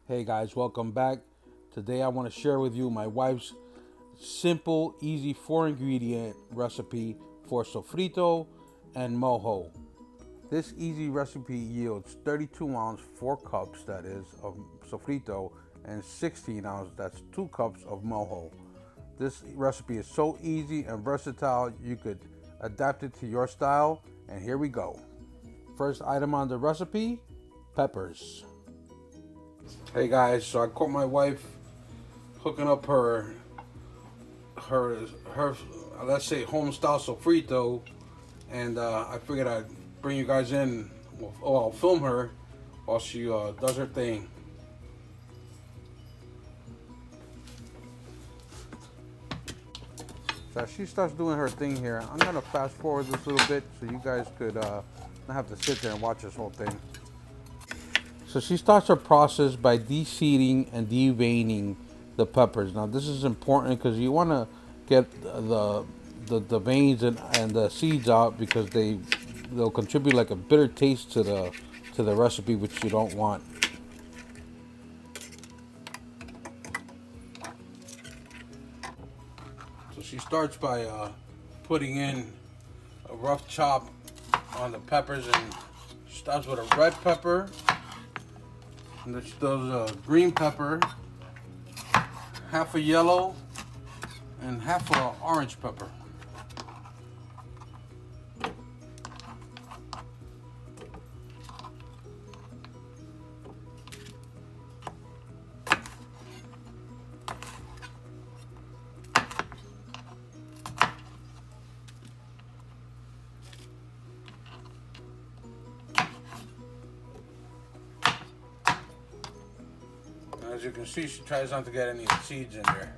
Hey guys, welcome back. Today I want to share with you my wife's simple, easy 4 ingredient recipe for sofrito and mojo. This easy recipe yields 32 ounce, 4 cups that is, of sofrito and 16 ounce, that's 2 cups of mojo. This recipe is so easy and versatile, you could adapt it to your style, and here we go. First item on the recipe, peppers. Hey guys, so I caught my wife hooking up her let's say home style sofrito, and I figured I'd bring you guys in. I'll film her while she does her thing. So as she starts doing her thing here, I'm gonna fast forward this little bit so you guys could not have to sit there and watch this whole thing. So she starts her process by de-seeding and deveining the peppers. Now this is important because you want to get the veins and the seeds out, because they'll contribute like a bitter taste to the recipe, which you don't want. So she starts by putting in a rough chop on the peppers, and she starts with a red pepper. And then she does a green pepper, half a yellow, and half a orange pepper. As you can see, she tries not to get any seeds in there.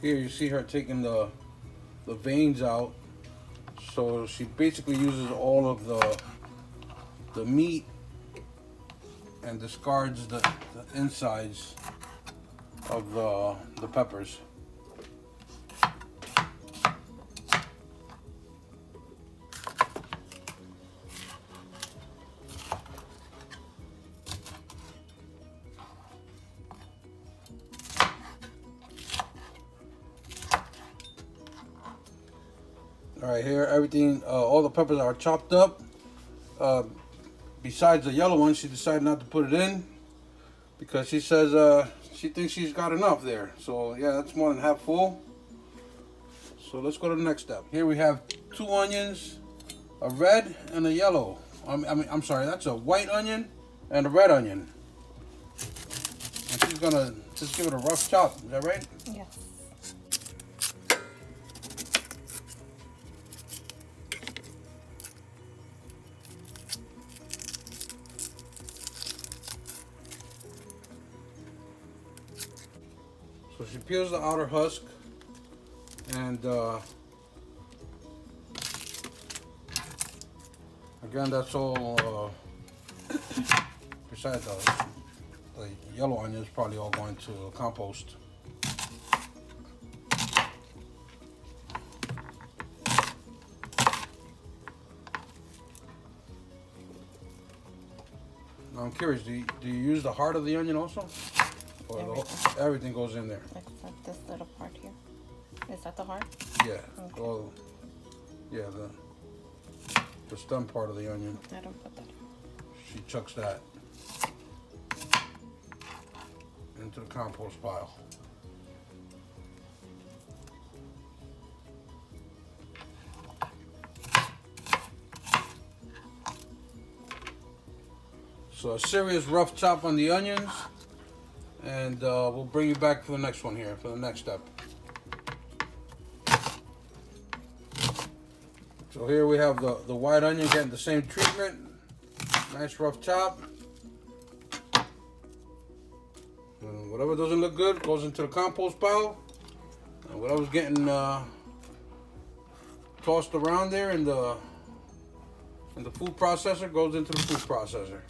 Here you see her taking the veins out. So she basically uses all of the meat and discards the insides of the peppers. All right, here everything, all the peppers are chopped up. Besides the yellow one, she decided not to put it in because she says she thinks she's got enough there. So yeah, that's more than half full. So let's go to the next step. Here we have 2 onions, a red and a yellow. I'm sorry, that's a white onion and a red onion. And she's gonna just give it a rough chop. Is that right? Yes. So she peels the outer husk, and again, that's all. Besides the yellow onion is probably all going to compost. Now I'm curious, do you use the heart of the onion also? Or everything goes in there? Except this little part here. Is that the heart? Yeah. Okay. Well, yeah, the stem part of the onion. I don't put that in. She chucks that into the compost pile. So a serious rough chop on the onions. And we'll bring you back for the next one here, for the next step. So here we have the white onion getting the same treatment. Nice rough chop. And whatever doesn't look good goes into the compost pile. And whatever's getting tossed around there in the food processor goes into the food processor.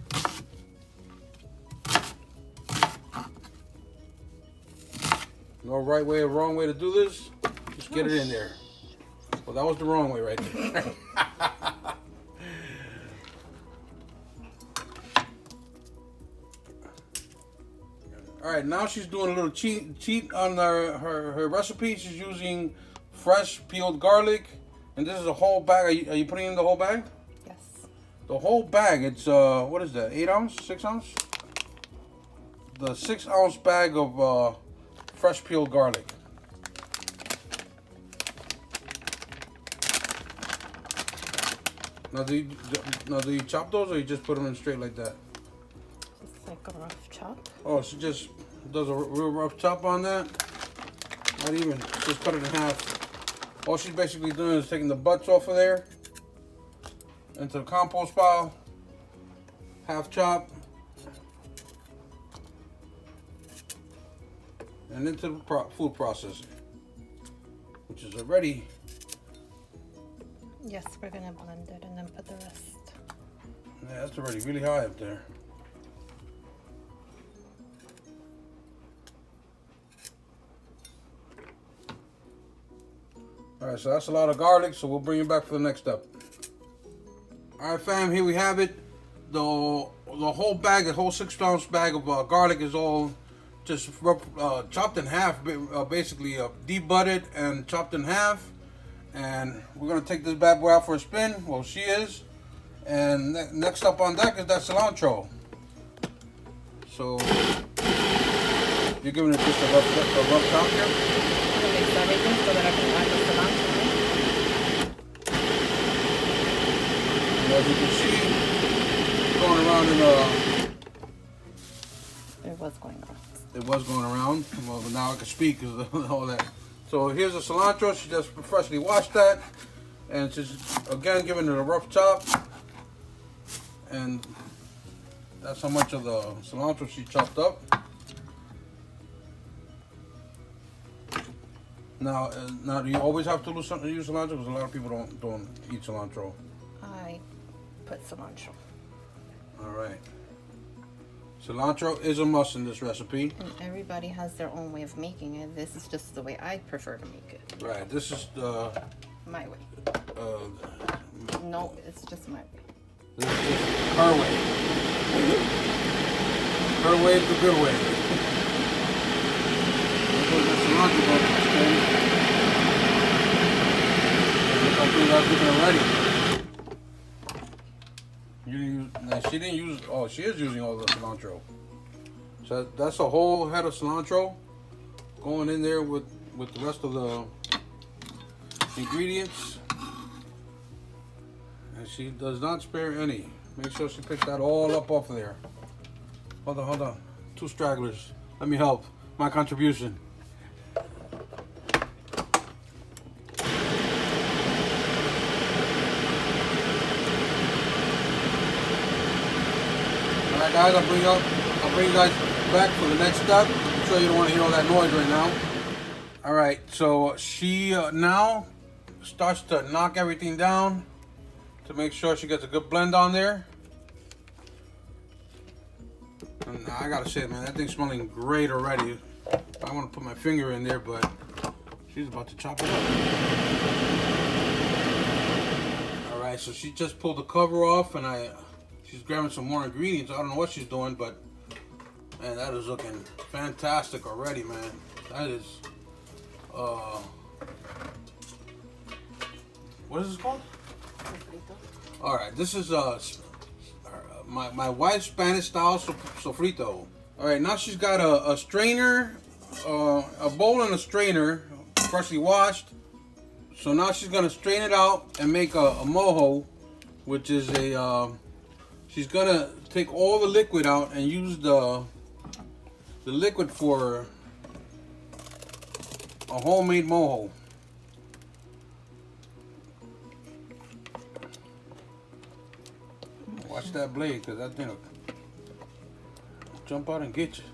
No right way or wrong way to do this. Just get it in there. Well, that was the wrong way right there. All right, now she's doing a little cheat on her recipe. She's using fresh peeled garlic, and this is a whole bag. Are you putting in the whole bag? Yes. The whole bag. It's what is that? 8 ounce? 6 ounce? The 6 ounce bag of fresh peeled garlic. Now do you chop those, or you just put them in straight like that? It's like a rough chop. Oh, she just does a real rough chop on that. Not even, just cut it in half. All she's basically doing is taking the butts off of there into the compost pile, half chop, and into the food processor, which is already. Yes, we're gonna blend it and then put the rest. Yeah, that's already really high up there. All right, so that's a lot of garlic, so we'll bring you back for the next step. All right, fam, here we have it. The whole bag, the whole 6 ounce bag of garlic is all just chopped in half, basically debutted and chopped in half. And we're gonna take this bad boy out for a spin. Well, she is. And next up on deck is that cilantro. So you're giving it just a rough chop here. I'm gonna mix everything so that I can add the cilantro. And as you can see, it's going around in It was going on. It was going around. Well, but now I can speak because of all that. So here's the cilantro. She just freshly washed that, and she's again giving it a rough chop. And that's how much of the cilantro she chopped up. Now do you always have to use cilantro? Because a lot of people don't eat cilantro. I put cilantro. All right. Cilantro is a must in this recipe. And everybody has their own way of making it. This is just the way I prefer to make it. Right. This is My way. No, it's just my way. This is her way. Her way is the good way. There goes the cilantro going to spin. Look how good that's looking already. She didn't use. Oh, she is using all the cilantro. So that's a whole head of cilantro going in there with the rest of the ingredients. And she does not spare any. Make sure she picks that all up off of there. Hold on. 2 stragglers. Let me help. My contribution. Alright guys, I'll bring you guys back for the next step. I'm sure you don't want to hear all that noise right now. Alright, so she now starts to knock everything down to make sure she gets a good blend on there. And I gotta say, man, that thing's smelling great already. I want to put my finger in there, but she's about to chop it up. Alright, so she just pulled the cover off, and she's grabbing some more ingredients. I don't know what she's doing, but man, that is looking fantastic already, man. That is, what is this called? All right, this is my wife's Spanish style sofrito. All right, now she's got a strainer, a bowl and a strainer, freshly washed. So now she's gonna strain it out and make a mojo, which is she's gonna take all the liquid out and use the the liquid for a homemade mojo. Watch that blade, because that thing will jump out and get you.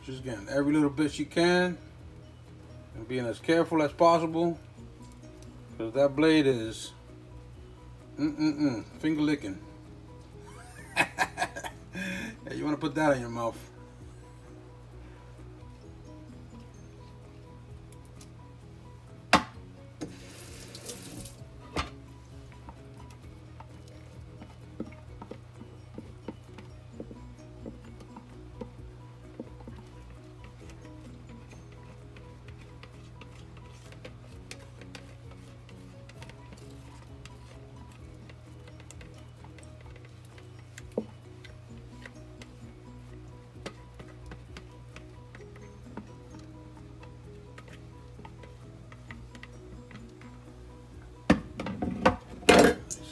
Just getting every little bit she can and being as careful as possible, because that blade is finger licking. Yeah, you want to put that in your mouth.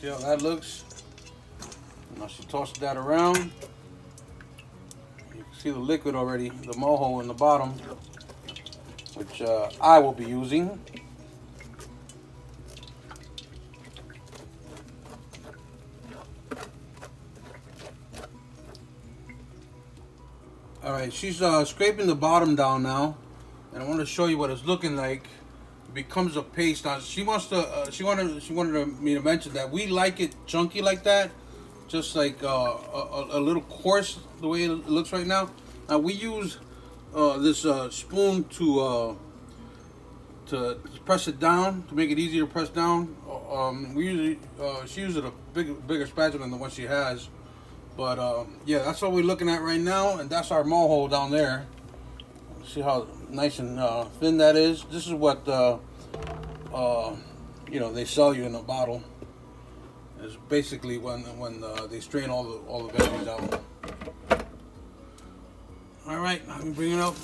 See how that looks? Now she tosses that around. You can see the liquid already, the mojo in the bottom, which I will be using. Alright, she's scraping the bottom down now, and I want to show you what it's looking like. Becomes a paste. Now she wanted me to mention that we like it chunky like that, just like a little coarse the way it looks right now. Now we use this spoon to press it down, to make it easier to press down. We usually she uses a bigger spatula than the one she has, but yeah, that's what we're looking at right now, and that's our mojo down there. See how nice and thin that is. This is what you know, they sell you in a bottle. It's basically when they strain all the veggies out. All right, let me bring it up.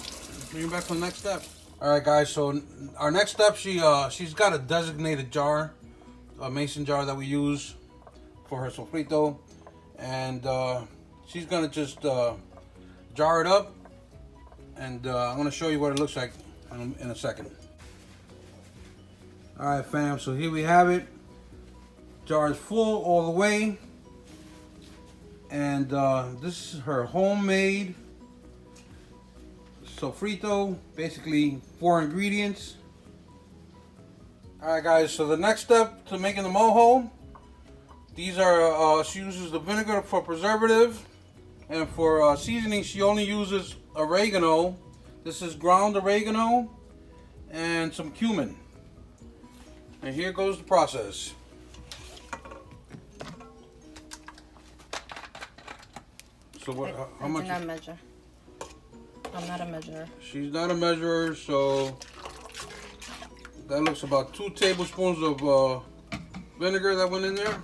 Bring it back to the next step. All right, guys. So our next step, she's got a designated jar, a mason jar that we use for her sofrito, and she's gonna just jar it up. And I'm going to show you what it looks like in a second. Alright fam, so here we have it. Jar is full all the way. And this is her homemade sofrito. Basically 4 ingredients. Alright guys, so the next step to making the mojo. These are, she uses the vinegar for preservative. And for seasoning, she only uses oregano. This is ground oregano and some cumin. And here goes the process. So what? How much? I do not measure. I'm not a measurer. She's not a measurer, so that looks about 2 tablespoons of vinegar that went in there.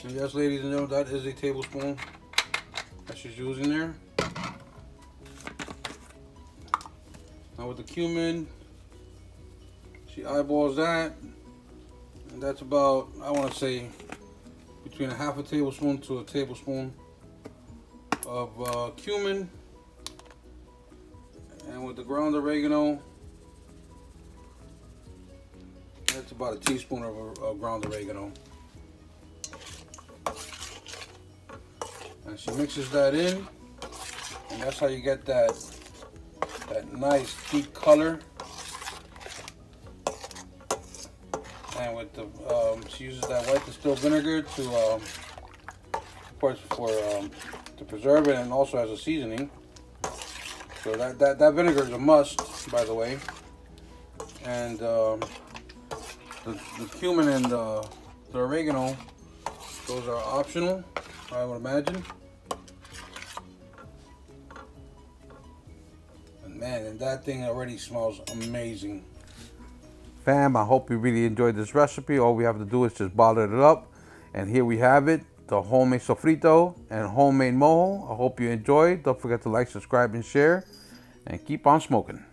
And yes, ladies and gentlemen, that is a tablespoon that she's using there. Now with the cumin, she eyeballs that, and that's about, I want to say, between a half a tablespoon to a tablespoon of cumin. And with the ground oregano, that's about a teaspoon of ground oregano. And she mixes that in, and that's how you get that nice deep color. And with the she uses that white distilled vinegar to, of course, to preserve it, and also as a seasoning. So that vinegar is a must, by the way. And the cumin and the oregano, those are optional, I would imagine. And man, and that thing already smells amazing. Fam, I hope you really enjoyed this recipe. All we have to do is just bottle it up. And here we have it, the homemade sofrito and homemade mojo. I hope you enjoyed. Don't forget to like, subscribe, and share. And keep on smoking.